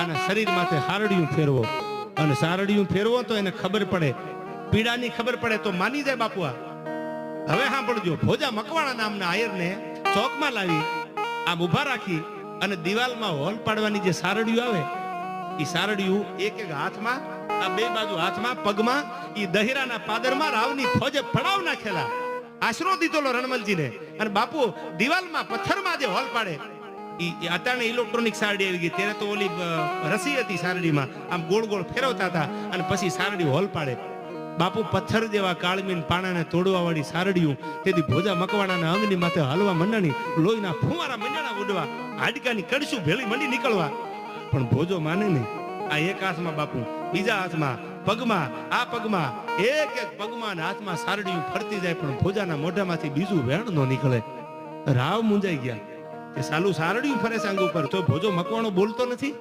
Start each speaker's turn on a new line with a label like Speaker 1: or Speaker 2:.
Speaker 1: અને શરીર માથે હારડિયું ફેરવો અને સારડિયું ફેરવો તો એને ખબર પડે, પીડાની ખબર પડે તો માની જાય બાપુ. હવે સાંભળજો, ભોજા મકવાણા નામના આયરને ચોકમાં લાવી આમ ઊભા રાખી અને દિવાલમાં હોલ પાડવાની જે સારડિયું આવે એ સારડિયું એક એક હાથમાં, આ બે બાજુ હાથમાં, પગમાં, એ દહેરાના પાદરમાં રાવની ફોજે પડાવ નાખેલા. આશરો દીધોલો રણમલજીને. અને બાપુ દિવાલમાં પથ્થરમાં જે હોલ પાડે, અત્યારે ઇલેક્ટ્રોનિક સારડી આવી ગઈ, ત્યારે તો ઓલી રસી હતી સારડીમાં, આમ ગોળ ગોળ ફેરવતા હતા અને પછી સારડી હોલ પાડે. બાપુ પથ્થર જેવા કાળમીન પાણાને તોડવા વાળી સારડીયું તેથી ભોજા મકવાણાના અંગની માથે હલવા મંડાણી, લોહીના ફુવારા મંડાણા ઉડવા, હાડકાની કડશું ભેળી મંડી નીકળવા. પણ ભોજો માને નહીં. આ એક હાથમાં બાપુ, બીજા હાથમાં પગમાં, આ પગમાં, એક એક પગમાં અને હાથમાં સારડીયું ફરતી જાય, પણ ભોજાના મોઢામાંથી બીજું વેણ ન નીકળે. રાવ મુંજાઈ ગયા કે સાલું સારડિયું ફરે સાંગ ઉપર, તો ભોજો મકવાણો બોલતો નથી.